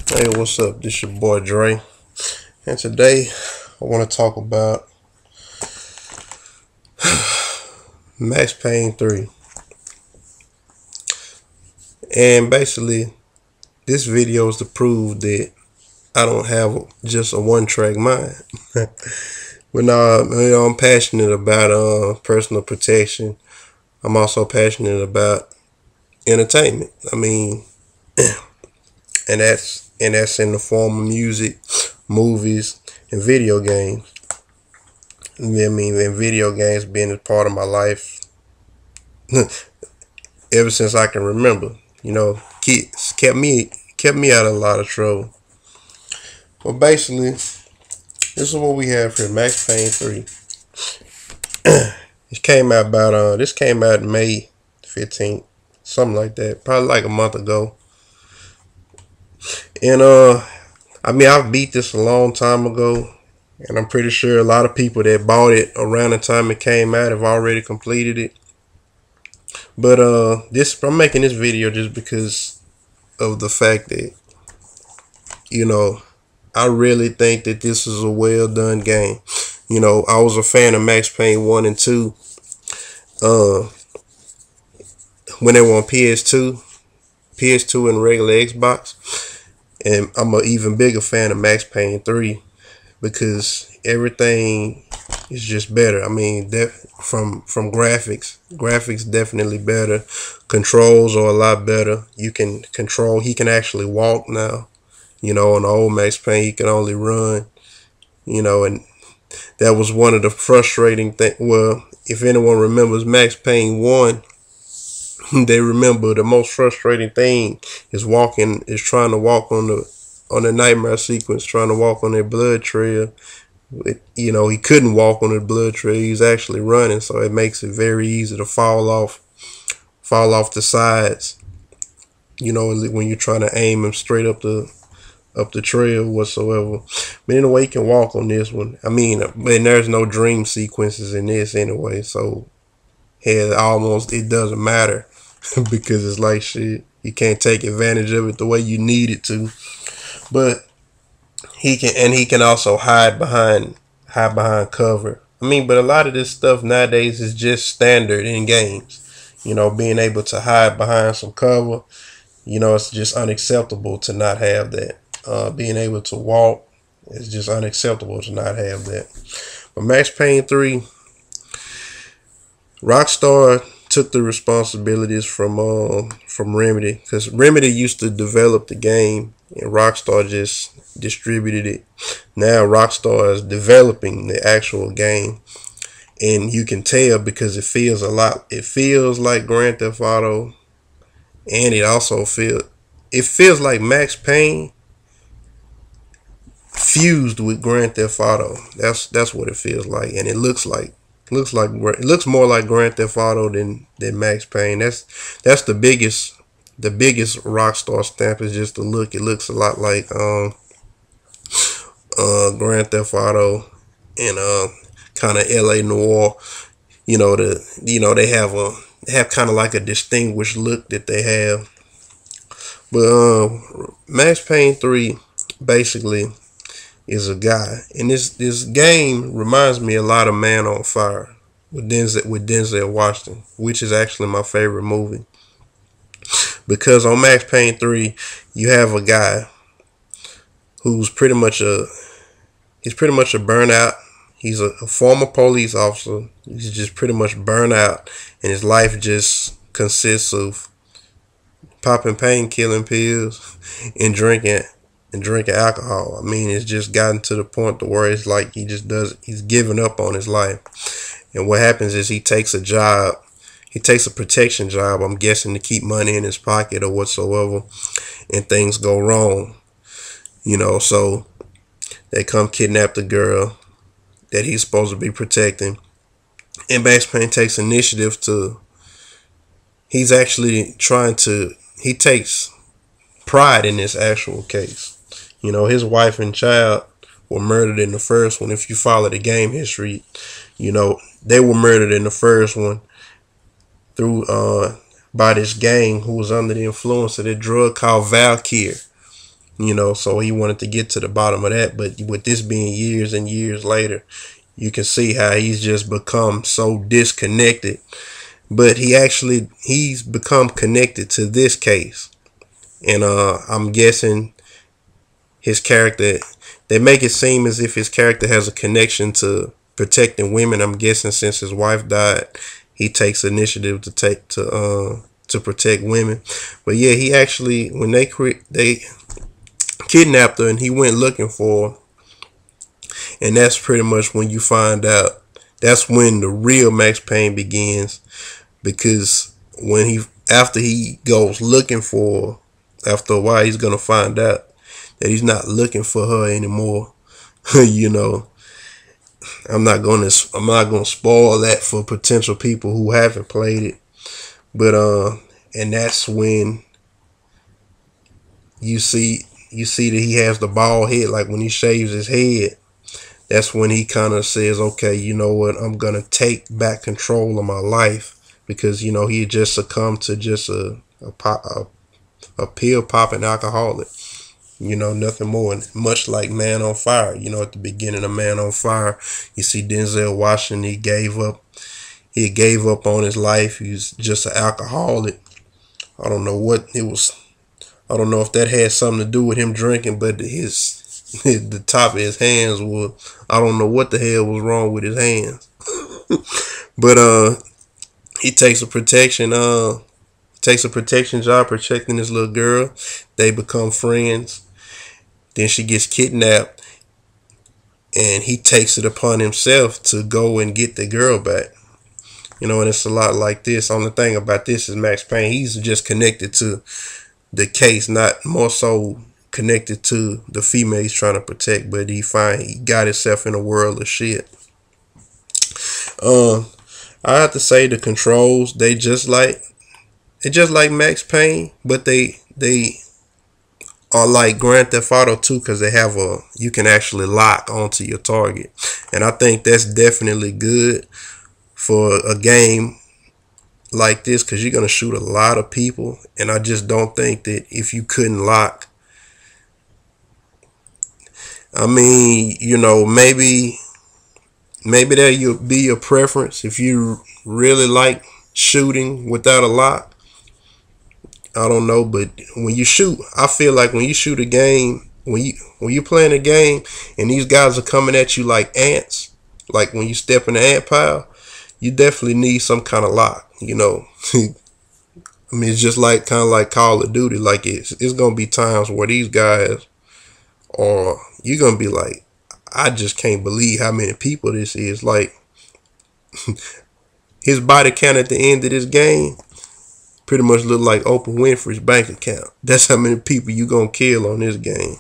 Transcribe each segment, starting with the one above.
Hey, what's up? This your boy Dre, and today I want to talk about Max Payne 3. And basically, this video is to prove that I don't have just a one-track mind. But I'm passionate about personal protection. I'm also passionate about entertainment. And that's in the form of music, movies, and video games. And video games being a part of my life ever since I can remember. Kids kept me out of a lot of trouble. But basically, this is what we have here: Max Payne 3. This came out May 15th, something like that, probably like a month ago. And I beat this a long time ago, and I'm pretty sure a lot of people that bought it around the time it came out have already completed it. But I'm making this video just because of the fact that I really think that this is a well done game. I was a fan of Max Payne 1 and 2 when they were on PS2 and regular Xbox. And I'm an even bigger fan of Max Payne 3 because everything is just better. From graphics definitely better. Controls are a lot better. He can actually walk now. On the old Max Payne, he could only run. And that was one of the frustrating things. Well, if anyone remembers Max Payne 1, they remember the most frustrating thing is trying to walk on the nightmare sequence, trying to walk on that blood trail. He couldn't walk on the blood trail. He was actually running, so it makes it very easy to fall off the sides. When you're trying to aim him straight up the trail whatsoever. But anyway, he can walk on this one. And there's no dream sequences in this anyway, so it doesn't matter because it's like shit. You can't take advantage of it the way you need it to. But he can also hide behind cover. But a lot of this stuff nowadays is just standard in games. Being able to hide behind some cover. It's just unacceptable to not have that. Being able to walk is just unacceptable to not have that. But Max Payne 3, Rockstar took the responsibilities from Remedy, because Remedy used to develop the game and Rockstar just distributed it. Now Rockstar is developing the actual game, and you can tell because it feels like Grand Theft Auto, and it feels like Max Payne fused with Grand Theft Auto. That's what it feels like, and it looks more like Grand Theft Auto than Max Payne. That's the biggest Rockstar stamp is just the look. It looks a lot like Grand Theft Auto and kind of LA Noir. They have kind of like a distinguished look that they have. But Max Payne 3 basically is a guy, and this game reminds me a lot of Man on Fire with Denzel Washington, which is actually my favorite movie. Because on Max Payne 3, you have a guy who's pretty much a burnout. He's a former police officer. He's just pretty much burnt out, and his life just consists of popping painkilling pills and drinking alcohol. It's just gotten to the point to where it's like he's giving up on his life. And what happens is he takes a protection job, I'm guessing, to keep money in his pocket or whatsoever, and things go wrong. So they come kidnap the girl that he's supposed to be protecting. And Max Payne takes initiative he takes pride in this actual case. His wife and child were murdered in the first one. If you follow the game history, they were murdered in the first one by this gang who was under the influence of that drug called Valkyrie. you know, so he wanted to get to the bottom of that. But with this being years and years later, you can see how he's just become so disconnected. But he's become connected to this case. And I'm guessing his character, they make it seem as if his character has a connection to protecting women. I'm guessing since his wife died, he takes initiative to protect women. But yeah, he actually, when they kidnapped her and he went looking for her, and that's pretty much when you find out, that's when the real Max Payne begins. Because after he goes looking for her, after a while he's gonna find out that he's not looking for her anymore. You know, I'm not gonna spoil that for potential people who haven't played it. But and that's when you see that he has the bald head. Like when he shaves his head, that's when he kind of says, okay, you know what, I'm gonna take back control of my life. Because, you know, he had just succumbed to just a pill popping alcoholic. You know, nothing more. Much like Man on Fire. You know, at the beginning of Man on Fire, you see Denzel Washington, he gave up. He gave up on his life. He was just an alcoholic. I don't know what it was. I don't know if that had something to do with him drinking, but the top of his hands was, I don't know what the hell was wrong with his hands. But he takes a protection job protecting this little girl. They become friends. Then she gets kidnapped, and he takes it upon himself to go and get the girl back. You know, and it's a lot like this. Only thing about this is Max Payne, he's just connected to the case, not more so connected to the female he's trying to protect. But he got himself in a world of shit. I have to say the controls, they just like Max Payne, but they are like Grand Theft Auto 2 because they have you can actually lock onto your target. And I think that's definitely good for a game like this because you're going to shoot a lot of people. And I just don't think that if you couldn't lock, I mean, you know, maybe that'll be your preference if you really like shooting without a lock. I don't know, but when you shoot, I feel like when you shoot a game, when you playing a game and these guys are coming at you like ants, like when you step in the ant pile, you definitely need some kind of lock, you know. I mean, it's just like kind of like Call of Duty. Like it's gonna be times where these guys are, you're gonna be like, I just can't believe how many people this is. Like his body count at the end of this game pretty much look like Oprah Winfrey's bank account. That's how many people you gonna kill on this game.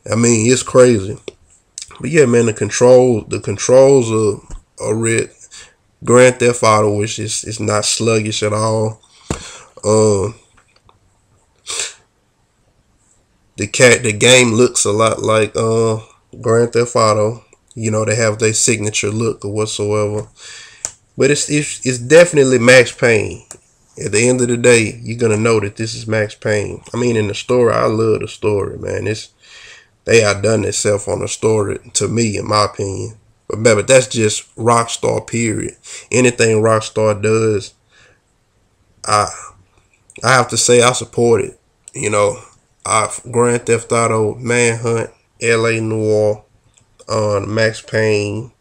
I mean, it's crazy. But yeah, man, the controls are red. Grand Theft Auto, which is not sluggish at all. The game looks a lot like Grand Theft Auto. You know, they have their signature look or whatsoever. But it's definitely Max Payne. At the end of the day, you're gonna know that this is Max Payne. I mean, in the story, I love the story, man. They outdone themselves on the story, to me, in my opinion. But that's just Rockstar, period. Anything Rockstar does, I have to say I support it. You know, Grand Theft Auto, Manhunt, L.A. Noire, Max Payne,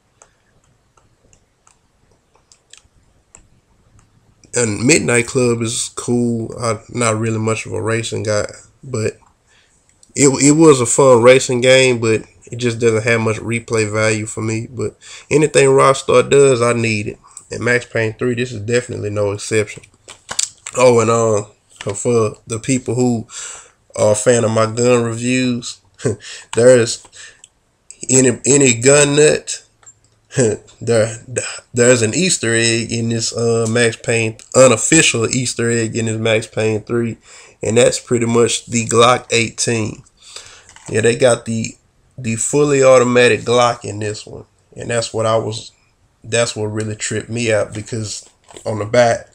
and Midnight Club is cool. I'm not really much of a racing guy, but it was a fun racing game, but it just doesn't have much replay value for me. But anything Rockstar does, I need it. And Max Payne 3, this is definitely no exception. Oh, and for the people who are a fan of my gun reviews, there's any gun nut. There's an Easter egg in this Max Payne, unofficial Easter egg in this Max Payne 3, and that's pretty much the Glock 18. Yeah, they got the fully automatic Glock in this one, and that's what really tripped me out, because on the back,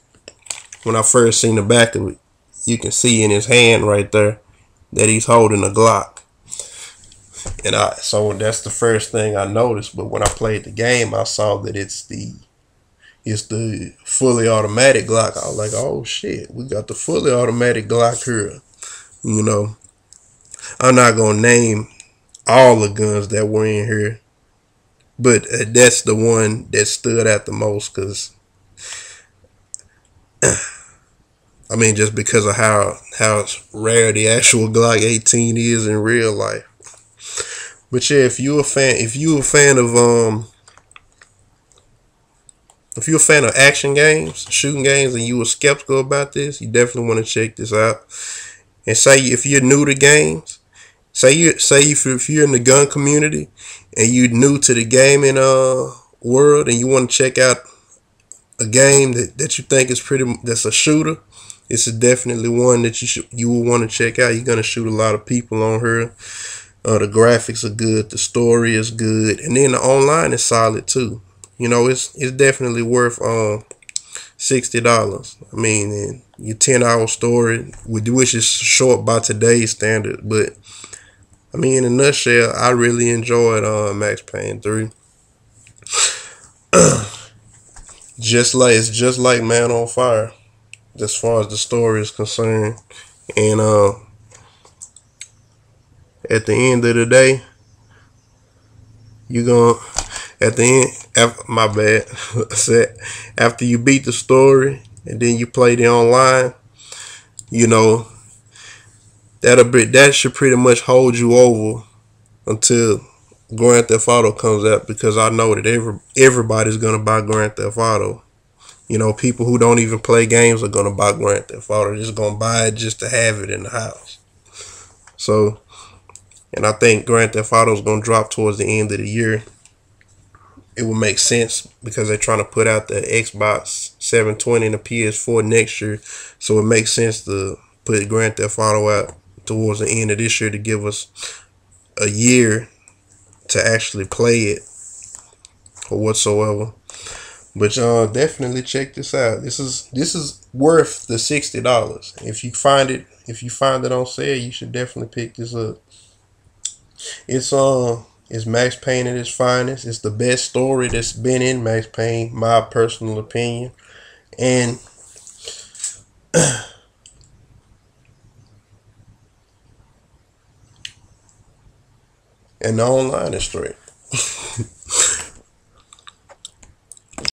when I first seen the back of it, you can see in his hand right there, that he's holding a Glock. And so that's the first thing I noticed. But when I played the game, I saw that it's the fully automatic Glock. I was like, oh shit, we got the fully automatic Glock here. You know, I'm not gonna name all the guns that were in here, but that's the one that stood out the most, because I mean, just because of how rare the actual Glock 18 is in real life. But yeah, if you're a fan of action games, shooting games, and you were skeptical about this, you definitely want to check this out. And say if you're new to games, if you're in the gun community and you're new to the gaming world, and you want to check out a game that you think is that's a shooter, it's definitely one that you will want to check out. You're gonna shoot a lot of people on here. The graphics are good, the story is good, and then the online is solid too. You know, it's definitely worth $60. I mean, and your 10-hour story, which is short by today's standard, but I mean, in a nutshell, I really enjoyed Max Payne 3. It's just like Man on Fire, as far as the story is concerned. And at the end of the day, you're gonna at the end. My bad. After you beat the story and then you play the online, you know, that should pretty much hold you over until Grand Theft Auto comes out, because I know that everybody's gonna buy Grand Theft Auto. You know, people who don't even play games are gonna buy Grand Theft Auto. They're just gonna buy it just to have it in the house. So, and I think Grand Theft Auto is gonna drop towards the end of the year. It will make sense because they're trying to put out the Xbox 720 and the PS4 next year. So it makes sense to put Grand Theft Auto out towards the end of this year to give us a year to actually play it or whatsoever. But definitely check this out. This is worth the $60. If you find it on sale, you should definitely pick this up. It's Max Payne at its finest. It's the best story that's been in Max Payne, my personal opinion. And and the online is straight.